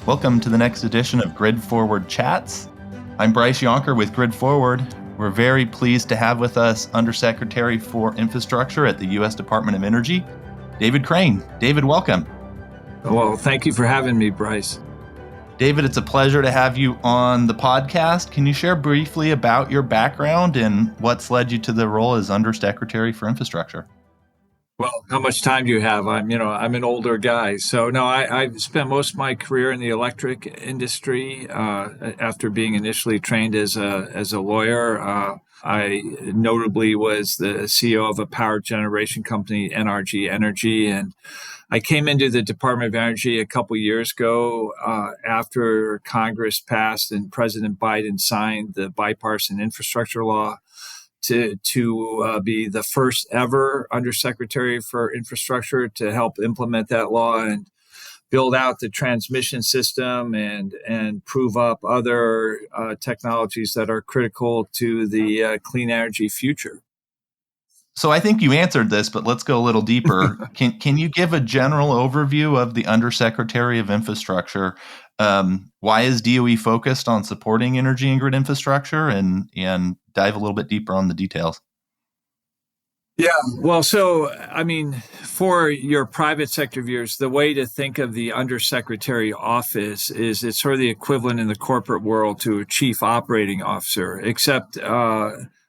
Welcome to the next edition of Grid Forward Chats. I'm Bryce Yonker with Grid Forward. We're very pleased to have with us Undersecretary for Infrastructure at the U.S. Department of Energy, David Crane. David, welcome. Well, thank you for having me, Bryce. David, it's a pleasure to have you on the podcast. Can you share briefly about your background and what's led you to the role as Undersecretary for Infrastructure? Well, how much time do you have? I'm an older guy. So no, I've spent most of my career in the electric industry. After being initially trained as a lawyer, I notably was the CEO of a power generation company, NRG Energy, and I came into the Department of Energy a couple years ago after Congress passed and President Biden signed the bipartisan infrastructure law to be the first ever Undersecretary for Infrastructure to help implement that law and build out the transmission system and prove up other technologies that are critical to the clean energy future. So I think you answered this, but let's go a little deeper. Can you give a general overview of the Undersecretary of Infrastructure? Why is DOE focused on supporting energy and grid infrastructure, and dive a little bit deeper on the details? Yeah, well, so, for your private sector viewers, the way to think of the Undersecretary office is it's sort of the equivalent in the corporate world to a chief operating officer, except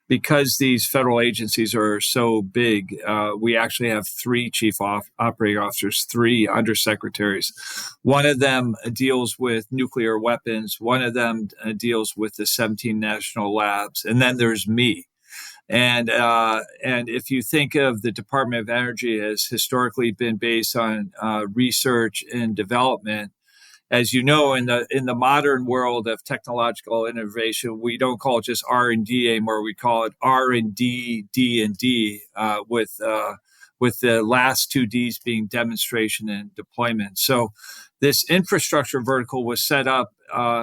because these federal agencies are so big, we actually have three chief operating officers, three undersecretaries. One of them deals with nuclear weapons. One of them deals with the 17 national labs. And then there's me. And if you think of the Department of Energy as historically been based on research and development, as you know, in the modern world of technological innovation, we don't call it just R&D anymore. We call it R&D, D&D, with the last two Ds being demonstration and deployment. So this infrastructure vertical was set up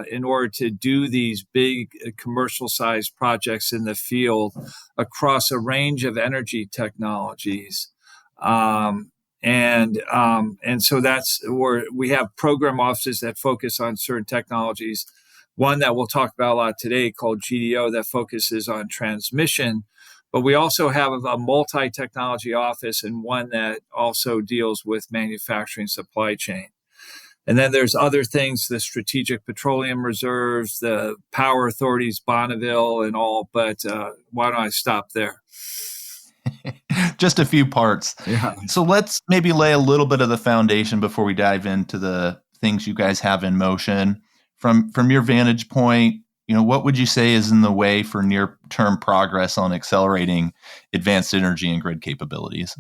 in order to do these big commercial-sized projects in the field across a range of energy technologies. And so that's where we have program offices that focus on certain technologies. One that we'll talk about a lot today called GDO that focuses on transmission. But we also have a multi-technology office and one that also deals with manufacturing supply chain. And then there's other things, the strategic petroleum reserves, the power authorities, Bonneville and all. But why don't I stop there? Just a few parts. Yeah. So let's maybe lay a little bit of the foundation before we dive into the things you guys have in motion. From your vantage point, what would you say is in the way for near-term progress on accelerating advanced energy and grid capabilities?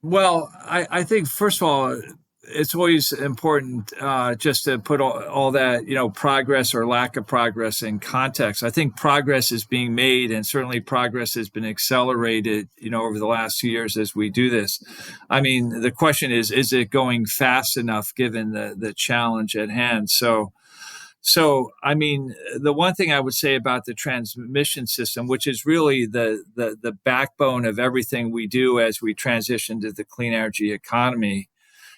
Well, I think, first of all, it's always important just to put all that, progress or lack of progress in context. I think progress is being made, and certainly progress has been accelerated, over the last 2 years as we do this. The question is it going fast enough given the challenge at hand? So, the one thing I would say about the transmission system, which is really the backbone of everything we do as we transition to the clean energy economy,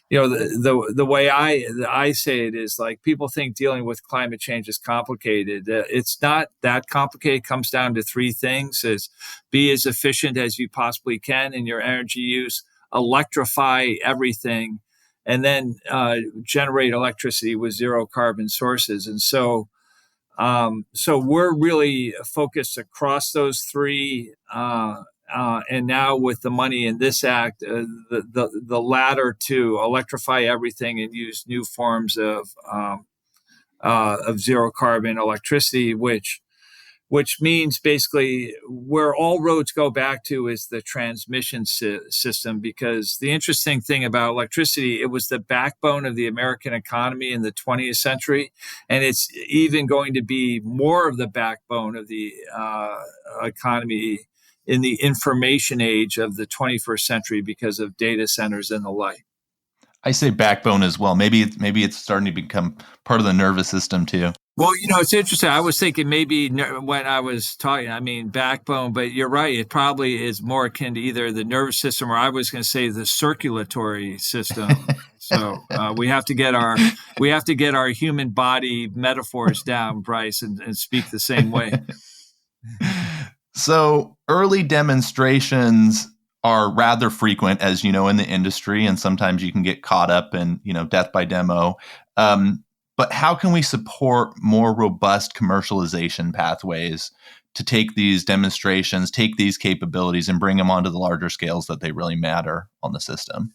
the way I say it is like people think dealing with climate change is complicated. It's not that complicated. It comes down to three things: is be as efficient as you possibly can in your energy use, electrify everything, and then generate electricity with zero carbon sources. And so we're really focused across those three. And now with the money in this act, the latter two, electrify everything and use new forms of zero carbon electricity, which means basically where all roads go back to is the transmission system. Because the interesting thing about electricity, it was the backbone of the American economy in the 20th century, and it's even going to be more of the backbone of the economy in the information age of the 21st century because of data centers and the like. I say backbone as well. Maybe it's starting to become part of the nervous system too. Well, it's interesting. I was thinking maybe when I was talking, backbone, but you're right. It probably is more akin to either the nervous system or I was going to say the circulatory system. So we have to get our human body metaphors down, Bryce, and speak the same way. So early demonstrations are rather frequent, as you know, in the industry, and sometimes you can get caught up in, death by demo. But how can we support more robust commercialization pathways to take these demonstrations, take these capabilities, and bring them onto the larger scales that they really matter on the system?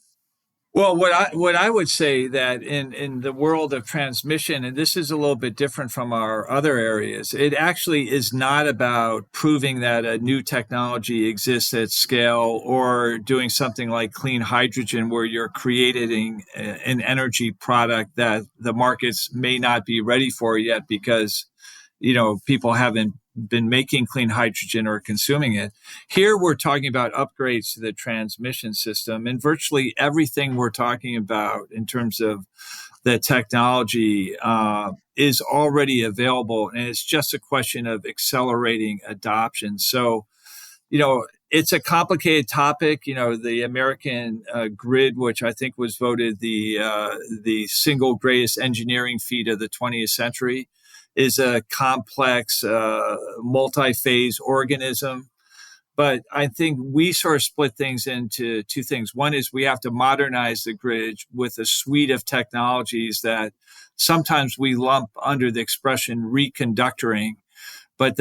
Well, what I would say that in the world of transmission, and this is a little bit different from our other areas, it actually is not about proving that a new technology exists at scale or doing something like clean hydrogen, where you're creating an energy product that the markets may not be ready for yet because people haven't been making clean hydrogen or consuming it. Here we're talking about upgrades to the transmission system, and virtually everything we're talking about in terms of the technology is already available, and it's just a question of accelerating adoption. So, it's a complicated topic. The American grid, which I think was voted the single greatest engineering feat of the 20th century, is a complex, multi-phase organism. But I think we sort of split things into two things. One is we have to modernize the grid with a suite of technologies that sometimes we lump under the expression reconductoring. But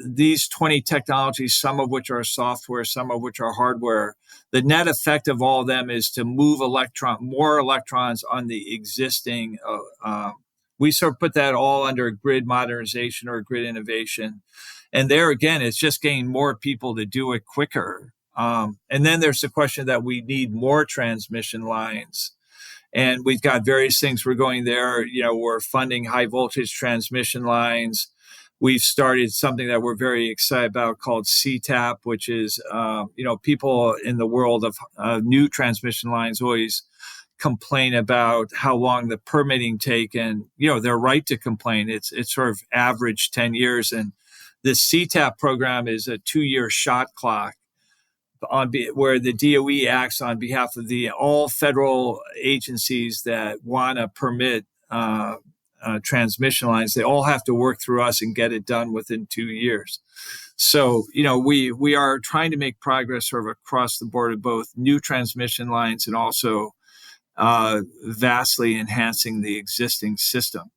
these 20 technologies, some of which are software, some of which are hardware, the net effect of all of them is to move more electrons on the existing. We sort of put that all under grid modernization or grid innovation. And there again, it's just getting more people to do it quicker. And then there's the question that we need more transmission lines. And we've got various things we're going there. We're funding high voltage transmission lines. We've started something that we're very excited about called CTAP, which is, people in the world of new transmission lines always complain about how long the permitting take, and they're right to complain. It's sort of average 10 years, and this CTAP program is a 2-year shot clock where the DOE acts on behalf of all federal agencies that want to permit transmission lines. They all have to work through us and get it done within 2 years. So, we are trying to make progress sort of across the board of both new transmission lines and also vastly enhancing the existing system.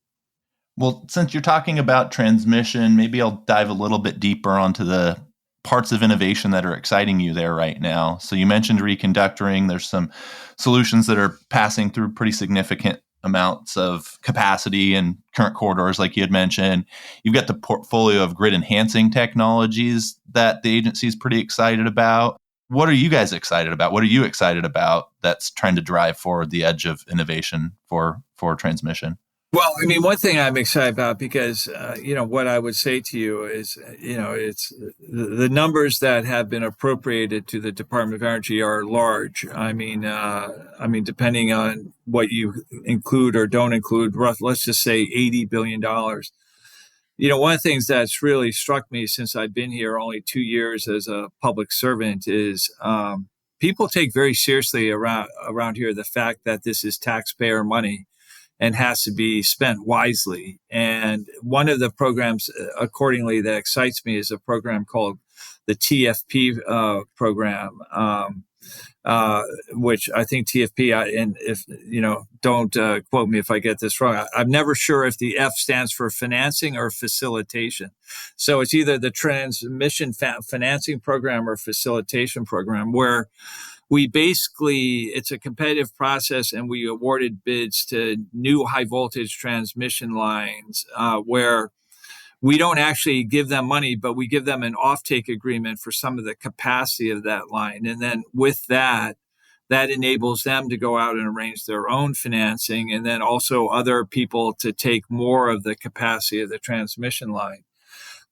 Well, since you're talking about transmission, maybe I'll dive a little bit deeper onto the parts of innovation that are exciting you there right now. So you mentioned reconductoring. There's some solutions that are passing through pretty significant amounts of capacity and current corridors, like you had mentioned. You've got the portfolio of grid enhancing technologies that the agency is pretty excited about. What are you guys excited about? What are you excited about that's trying to drive forward the edge of innovation for transmission? Well, I mean, one thing I'm excited about because, what I would say to you is, it's the numbers that have been appropriated to the Department of Energy are large. I mean, depending on what you include or don't include, let's just say $80 billion. One of the things that's really struck me since I've been here only 2 years as a public servant is people take very seriously around here the fact that this is taxpayer money and has to be spent wisely. And one of the programs, accordingly, that excites me is a program called the TFP program, which I think TFP, and if, don't quote me if I get this wrong, I'm never sure if the F stands for financing or facilitation. So it's either the transmission financing program or facilitation program, where it's a competitive process, and we awarded bids to new high voltage transmission lines where we don't actually give them money, but we give them an offtake agreement for some of the capacity of that line. And then with that enables them to go out and arrange their own financing, and then also other people to take more of the capacity of the transmission line.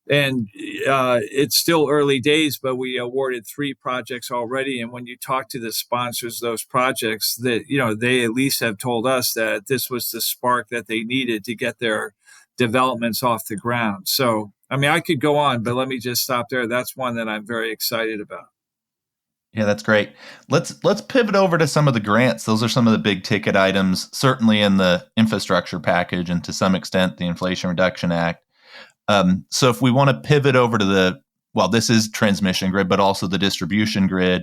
And it's still early days, but we awarded 3 projects already. And when you talk to the sponsors of those projects, that they at least have told us that this was the spark that they needed to get their developments off the ground. So, I mean, I could go on, but let me just stop there. That's one that I'm very excited about. Yeah, that's great. Let's pivot over to some of the grants. Those are some of the big ticket items, certainly in the infrastructure package and to some extent the Inflation Reduction Act. So if we want to pivot over to this is transmission grid, but also the distribution grid.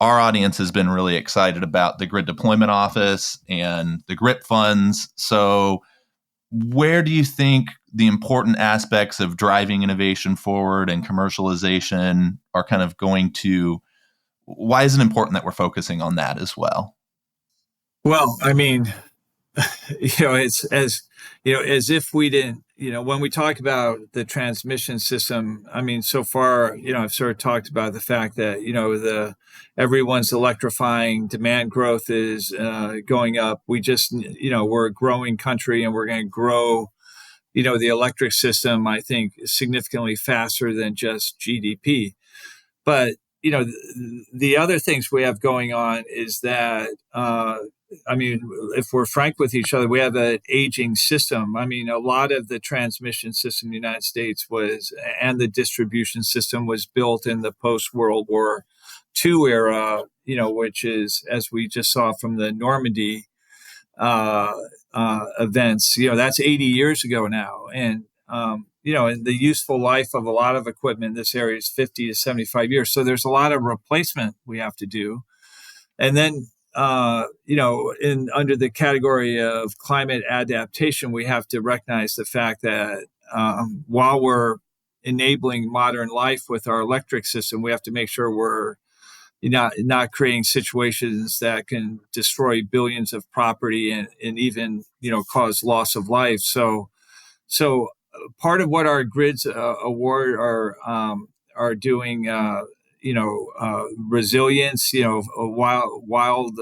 Our audience has been really excited about the Grid Deployment Office and the GRIP funds. So where do you think the important aspects of driving innovation forward and commercialization are kind of going to, why is it important that we're focusing on that as well? Well, I mean, it's as if we didn't, when we talk about the transmission system, I mean, so far, I've sort of talked about the fact that, everyone's electrifying, demand growth is going up. We just, we're a growing country and we're going to grow, the electric system, I think, significantly faster than just GDP. But, the other things we have going on is that, I mean, if we're frank with each other, we have an aging system. I mean, a lot of the transmission system in the United States and the distribution system was built in the post-World War II era, which is, as we just saw from the Normandy events, that's 80 years ago now. And, and the useful life of a lot of equipment in this area is 50 to 75 years. So there's a lot of replacement we have to do. And then, under the category of climate adaptation, we have to recognize the fact that while we're enabling modern life with our electric system, we have to make sure we're not creating situations that can destroy billions of property and even cause loss of life. So part of what our grids award are doing. Resilience, wild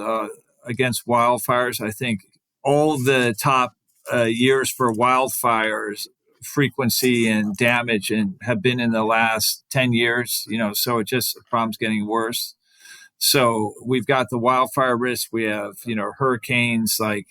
against wildfires. I think all the top years for wildfires frequency and damage and have been in the last 10 years, so the problem's getting worse. So we've got the wildfire risk. We have, hurricanes like,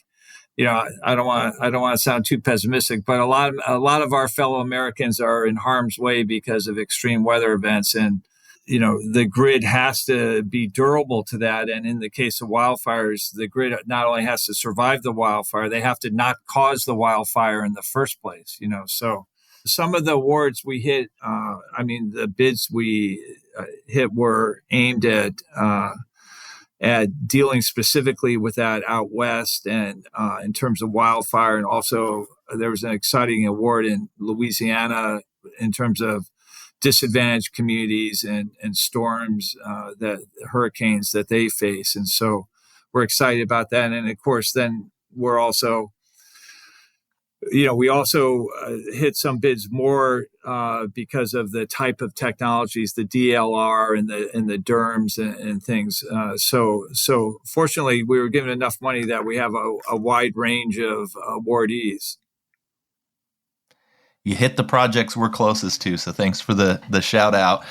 I don't want to sound too pessimistic, but a lot of our fellow Americans are in harm's way because of extreme weather events. And the grid has to be durable to that. And in the case of wildfires, the grid not only has to survive the wildfire, they have to not cause the wildfire in the first place, So some of the awards we hit, the bids we hit were aimed at dealing specifically with that out west and in terms of wildfire. And also there was an exciting award in Louisiana in terms of disadvantaged communities and storms, that hurricanes that they face. And so we're excited about that. And of course, then we're also, we also hit some bids more because of the type of technologies, the DLR and the DERMS and things. So fortunately, we were given enough money that we have a wide range of awardees. You hit the projects we're closest to, so thanks for the shout out.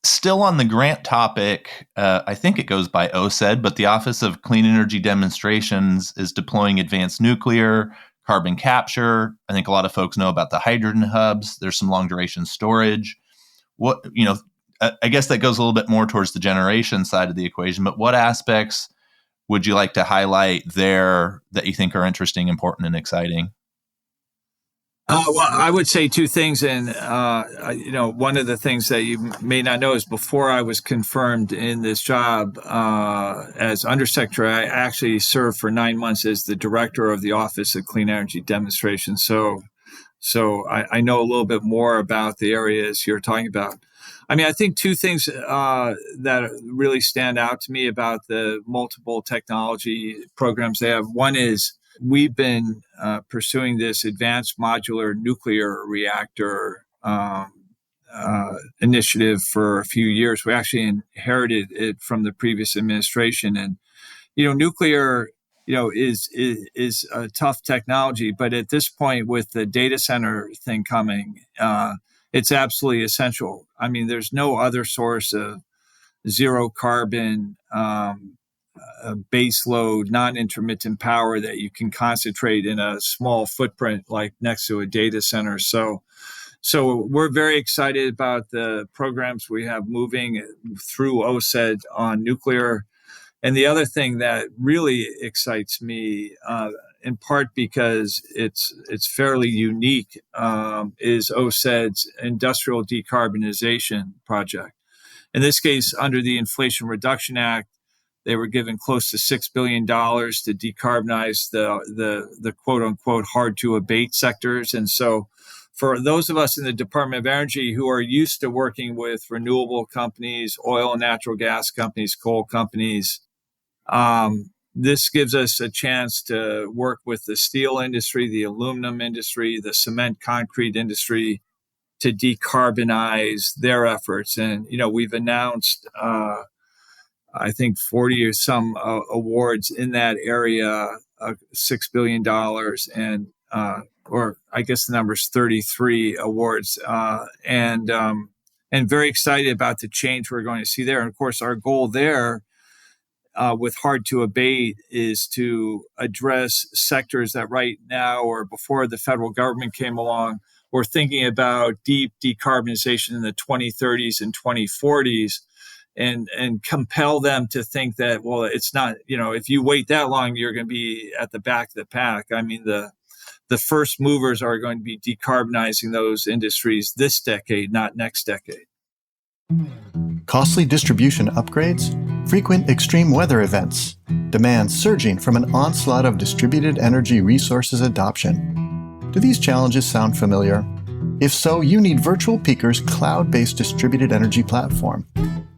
Still on the grant topic, I think it goes by OSED, but the Office of Clean Energy Demonstrations is deploying advanced nuclear, carbon capture. I think a lot of folks know about the hydrogen hubs. There's some long duration storage. I guess that goes a little bit more towards the generation side of the equation, but what aspects would you like to highlight there that you think are interesting, important, and exciting? Well, I would say two things. And, one of the things that you may not know is before I was confirmed in this job as undersecretary, I actually served for 9 months as the director of the Office of Clean Energy Demonstration. So I know a little bit more about the areas you're talking about. I mean, I think two things that really stand out to me about the multiple technology programs they have. One is, we've been pursuing this advanced modular nuclear reactor initiative for a few years. We actually inherited it from the previous administration. And, nuclear, is a tough technology. But at this point, with the data center thing coming, it's absolutely essential. I mean, there's no other source of zero carbon base load, non-intermittent power that you can concentrate in a small footprint like next to a data center. So So we're very excited about the programs we have moving through OSED on nuclear. And the other thing that really excites me, in part because it's fairly unique, is OSED's industrial decarbonization project. In this case, under the Inflation Reduction Act, they were given close to $6 billion to decarbonize the quote unquote hard to abate sectors. And so for those of us in the Department of Energy who are used to working with renewable companies, oil and natural gas companies, coal companies, this gives us a chance to work with the steel industry, the aluminum industry, the cement concrete industry to decarbonize their efforts. And, we've announced, I think 40 or some awards in that area, $6 billion and, or I guess the number is 33 awards, and very excited about the change we're going to see there. And of course, our goal there with hard to abate is to address sectors that right now or before the federal government came along, we're thinking about deep decarbonization in the 2030s and 2040s. And compel them to think that, well, it's not, if you wait that long, you're going to be at the back of the pack. I mean, the first movers are going to be decarbonizing those industries this decade, not next decade. Costly distribution upgrades, frequent extreme weather events, demand surging from an onslaught of distributed energy resources adoption. Do these challenges sound familiar? If so, you need Virtual Peaker's cloud-based distributed energy platform.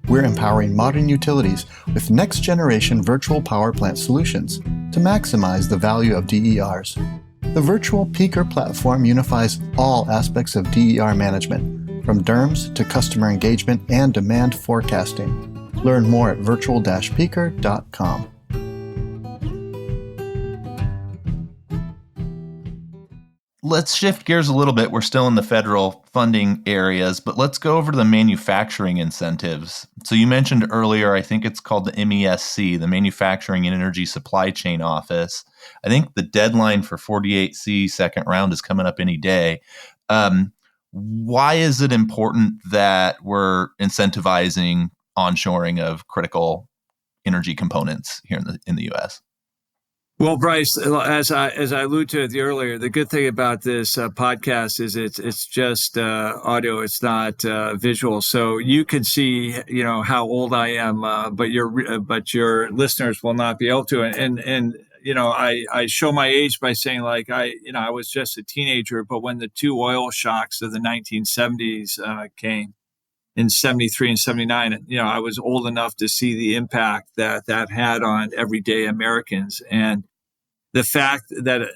We're empowering modern utilities with next-generation virtual power plant solutions to maximize the value of DERs. The Virtual Peaker platform unifies all aspects of DER management, from DERMS to customer engagement and demand forecasting. Learn more at virtual-peaker.com. Let's shift gears a little bit. We're still in the federal funding areas, but let's go over to the manufacturing incentives. So you mentioned earlier, I think it's called the MESC, the Manufacturing and Energy Supply Chain Office. I think the deadline for 48C second round is coming up any day. Why is it important that we're incentivizing onshoring of critical energy components here in the U.S.? Well, Bryce, as I alluded to it earlier, the good thing about this podcast is it's just audio; it's not visual. So you can see, how old I am, but your listeners will not be able to. And I show my age by saying I was just a teenager, but when the two oil shocks of the 1970s came in 73 and 79, I was old enough to see the impact that had on everyday Americans. And the fact that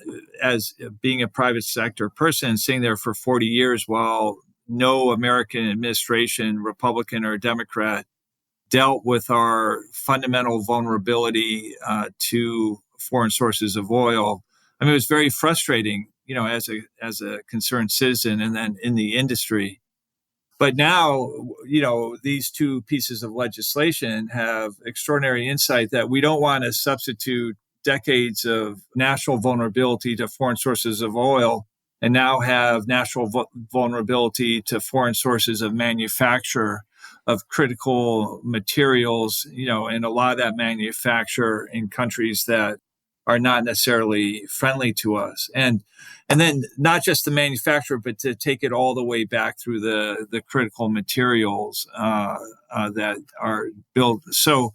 as being a private sector person, sitting there for 40 years while no American administration, Republican or Democrat, dealt with our fundamental vulnerability to foreign sources of oil. I mean, it was very frustrating, as a concerned citizen and then in the industry. But now, these two pieces of legislation have extraordinary insight that we don't want to substitute decades of national vulnerability to foreign sources of oil and now have national vulnerability to foreign sources of manufacture of critical materials, and a lot of that manufacture in countries that are not necessarily friendly to us. And then not just the manufacturer, but to take it all the way back through the critical materials that are built. So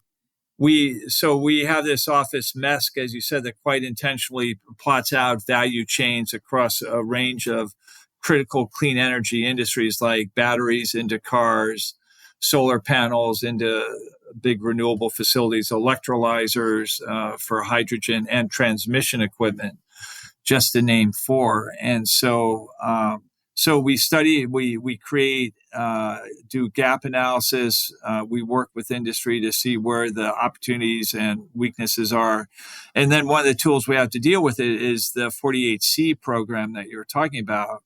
we have this office, MESC, as you said, that quite intentionally plots out value chains across a range of critical clean energy industries like batteries into cars, solar panels into big renewable facilities, electrolyzers for hydrogen, and transmission equipment, just to name four. And so we study, we create, do gap analysis. We work with industry to see where the opportunities and weaknesses are. And then one of the tools we have to deal with it is the 48C program that you're talking about,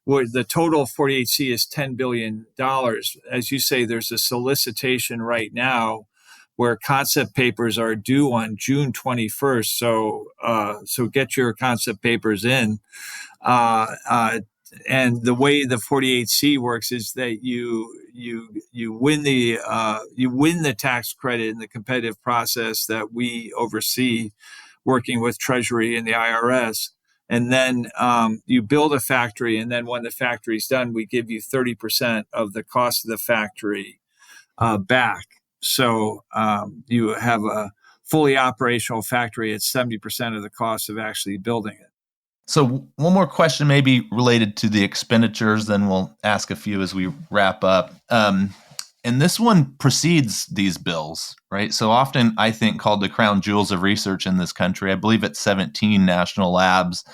where the total 48C is $10 billion. As you say, there's a solicitation right now where concept papers are due on June 21st. So get your concept papers in. the way the 48C works is that you win the tax credit in the competitive process that we oversee, working with Treasury and the IRS. And then you build a factory, and then when the factory's done, we give you 30% of the cost of the factory back. So you have a fully operational factory at 70% of the cost of actually building it. So one more question, maybe related to the expenditures, then we'll ask a few as we wrap up. And this one precedes these bills, right? So often I think called the crown jewels of research in this country. I believe it's 17 national labs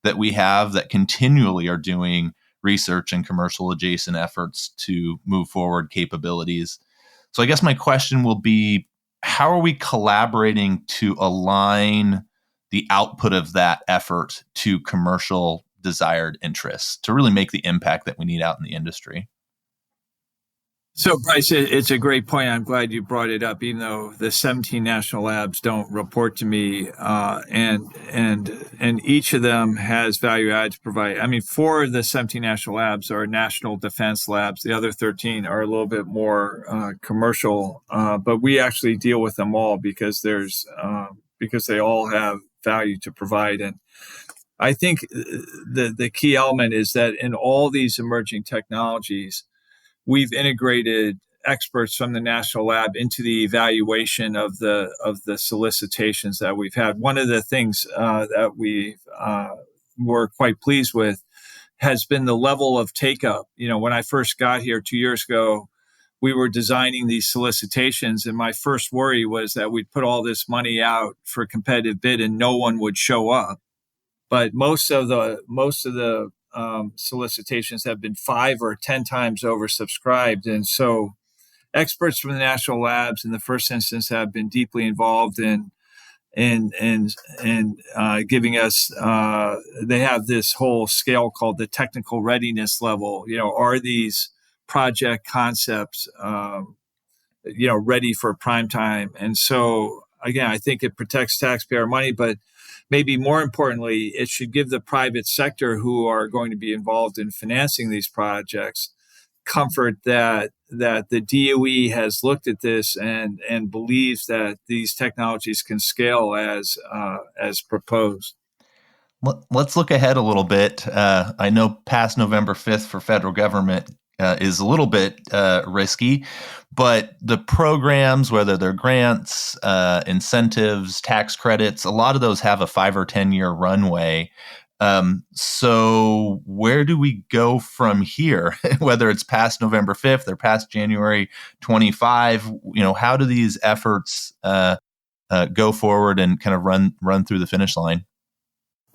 that we have that continually are doing research and commercial adjacent efforts to move forward capabilities. So I guess my question will be, how are we collaborating to align the output of that effort to commercial desired interests to really make the impact that we need out in the industry? So, Bryce, it's a great point. I'm glad you brought it up, even though the 17 national labs don't report to me, and each of them has value add to provide. I mean, 4 of the 17 national labs are national defense labs. The other 13 are a little bit more commercial, but we actually deal with them all because they all have value to provide. And I think the key element is that in all these emerging technologies, we've integrated experts from the national lab into the evaluation of the solicitations that we've had. One of the things that we were quite pleased with has been the level of take-up. You know, when I first got here 2 years ago, we were designing these solicitations, and my first worry was that we'd put all this money out for competitive bid and no one would show up. But most of the solicitations have been 5 or 10 times oversubscribed. And so experts from the national labs in the first instance have been deeply involved in giving us, they have this whole scale called the technical readiness level. You know, are these project concepts, ready for prime time? And so, again, I think it protects taxpayer money, but maybe more importantly, it should give the private sector who are going to be involved in financing these projects comfort that the DOE has looked at this and believes that these technologies can scale as proposed. Let's look ahead a little bit. I know past November 5th for federal government is a little bit risky, but the programs, whether they're grants, incentives, tax credits, a lot of those have a 5 or 10 year runway. So where do we go from here? Whether it's past November 5th or past January 25, how do these efforts go forward and kind of run through the finish line?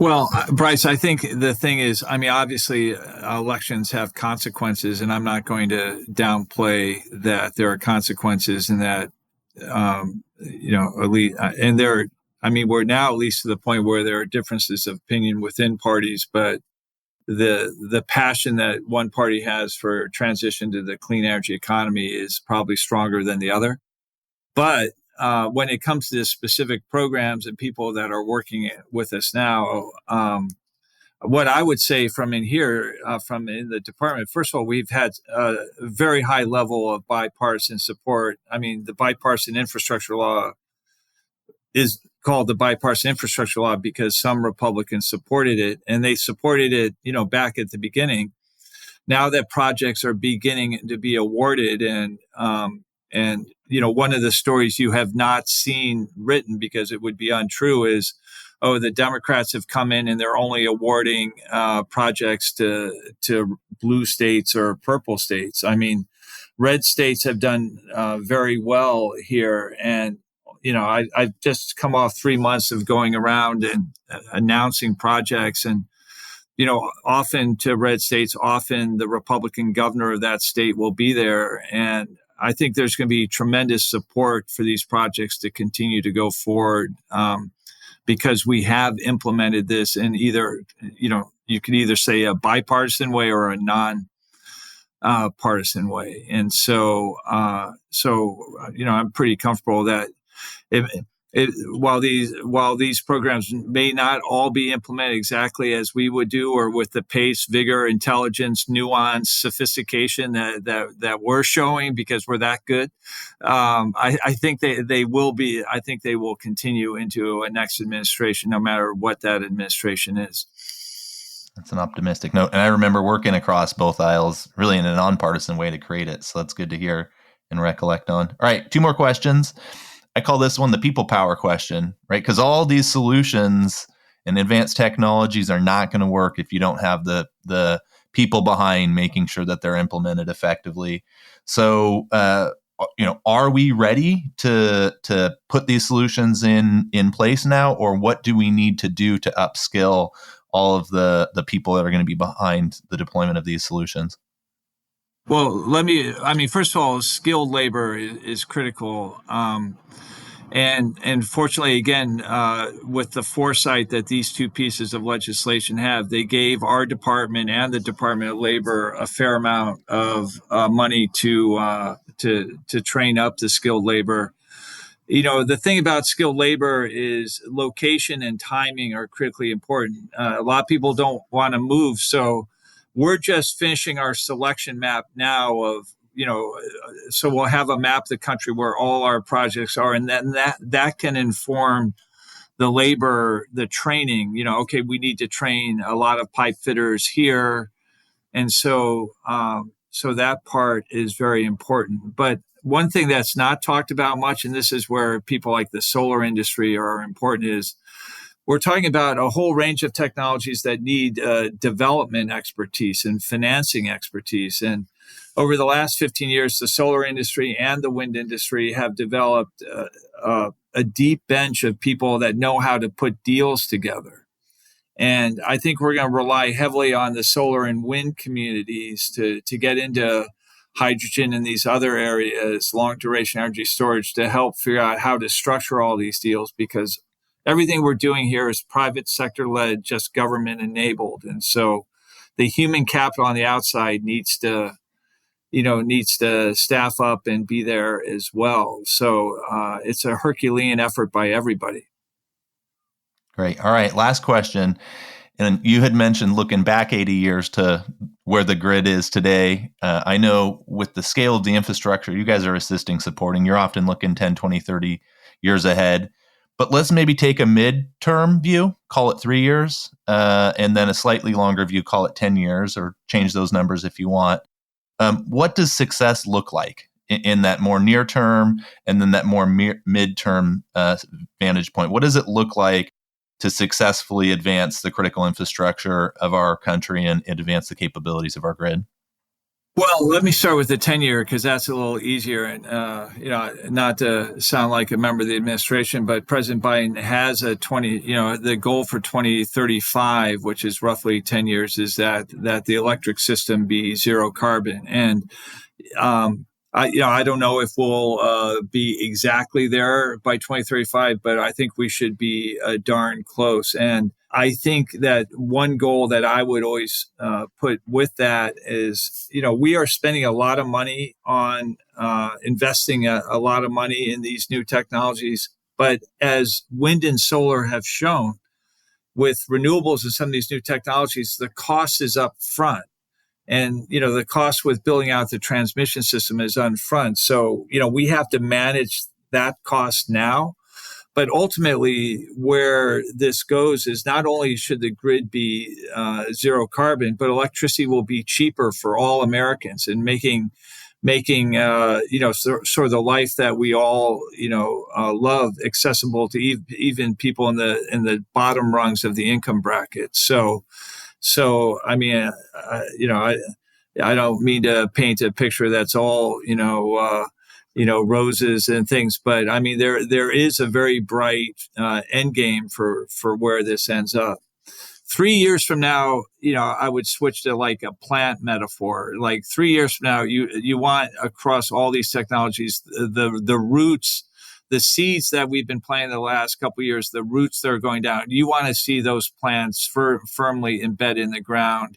Well, Bryce, I think the thing is, I mean, obviously elections have consequences, and I'm not going to downplay that there are consequences and that, at least, and there, I mean, we're now at least to the point where there are differences of opinion within parties, but the passion that one party has for transition to the clean energy economy is probably stronger than the other. But when it comes to the specific programs and people that are working with us now, what I would say from in here, from in the department, first of all, we've had a very high level of bipartisan support. I mean, the bipartisan infrastructure law is called the bipartisan infrastructure law because some Republicans supported it, and they supported it, back at the beginning. Now that projects are beginning to be awarded, and one of the stories you have not seen written because it would be untrue is, the Democrats have come in and they're only awarding projects to blue states or purple states. I mean, red states have done very well here. And, I've just come off 3 months of going around and announcing projects. And, often to red states, often the Republican governor of that state will be there. And I think there's going to be tremendous support for these projects to continue to go forward because we have implemented this in either, you could either say a bipartisan way or a non-partisan way. And so, I'm pretty comfortable that While these programs may not all be implemented exactly as we would do, or with the pace, vigor, intelligence, nuance, sophistication that we're showing because we're that good, I think they will be. I think they will continue into a next administration, no matter what that administration is. That's an optimistic note. And I remember working across both aisles really in a nonpartisan way to create it. So that's good to hear and recollect on. All right, 2 more questions. I call this one the people power question, right? Because all these solutions and advanced technologies are not going to work if you don't have the people behind making sure that they're implemented effectively. So, are we ready to put these solutions in place now, or what do we need to do to upskill all of the people that are going to be behind the deployment of these solutions? Well, first of all, skilled labor is critical. And fortunately, again, with the foresight that these 2 pieces of legislation have, they gave our department and the Department of Labor a fair amount of money to train up the skilled labor. The thing about skilled labor is location and timing are critically important. A lot of people don't want to move, so we're just finishing our selection map now of, so we'll have a map of the country where all our projects are, and then that can inform the labor, the training. Okay, we need to train a lot of pipe fitters here, and so that part is very important. But one thing that's not talked about much, and this is where people like the solar industry are important, is we're talking about a whole range of technologies that need development expertise and financing expertise. And over the last 15 years, the solar industry and the wind industry have developed a deep bench of people that know how to put deals together. And I think we're going to rely heavily on the solar and wind communities to get into hydrogen and these other areas, long duration energy storage, to help figure out how to structure all these deals, because everything we're doing here is private sector led, just government enabled. And so the human capital on the outside needs to staff up and be there as well. So it's a Herculean effort by everybody. Great. All right. Last question. And you had mentioned looking back 80 years to where the grid is today. I know with the scale of the infrastructure you guys are assisting, supporting, you're often looking 10, 20, 30 years ahead. But let's maybe take a midterm view, call it 3 years, and then a slightly longer view, call it 10 years, or change those numbers if you want. What does success look like in that more near term and then that more midterm vantage point? What does it look like to successfully advance the critical infrastructure of our country and advance the capabilities of our grid? Well, let me start with the 10-year, because that's a little easier. And, not to sound like a member of the administration, but President Biden has the goal for 2035, which is roughly 10 years, is that the electric system be zero carbon. And, I don't know if we'll be exactly there by 2035, but I think we should be darn close. And I think that one goal that I would always put with that is, we are spending a lot of money on investing a lot of money in these new technologies. But as wind and solar have shown, with renewables and some of these new technologies, the cost is up front. And, the cost with building out the transmission system is up front. So, we have to manage that cost now. But ultimately, where this goes is not only should the grid be zero carbon, but electricity will be cheaper for all Americans, and making sort of the life that we all love accessible to even people in the bottom rungs of the income bracket. So I mean, I don't mean to paint a picture that's all roses and things, but I mean there is a very bright end game for where this ends up. 3 years from now, I would switch to like a plant metaphor. Like 3 years from now, you want across all these technologies the roots, the seeds that we've been planting the last couple of years, the roots that are going down. You want to see those plants firmly embedded in the ground.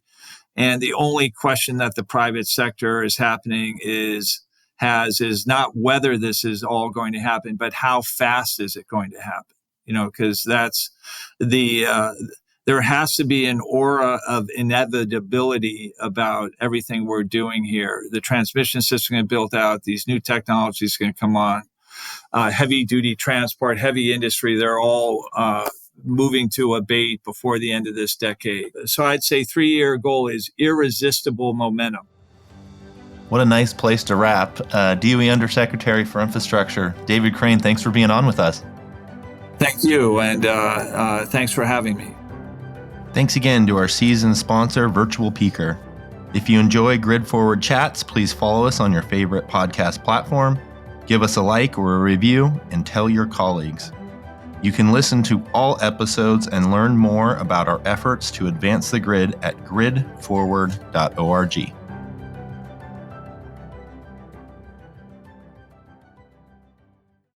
And the only question that the private sector is happening is has is not whether this is all going to happen, but how fast is it going to happen? Because that's there has to be an aura of inevitability about everything we're doing here. The transmission system is built out. These new technologies are going to come on. Heavy duty transport, heavy industry, they're all moving to abate before the end of this decade. So I'd say 3-year goal is irresistible momentum. What a nice place to wrap. DOE Undersecretary for Infrastructure, David Crane, thanks for being on with us. Thank you, and thanks for having me. Thanks again to our season sponsor, Virtual Peaker. If you enjoy Grid Forward Chats, please follow us on your favorite podcast platform, give us a like or a review, and tell your colleagues. You can listen to all episodes and learn more about our efforts to advance the grid at gridforward.org.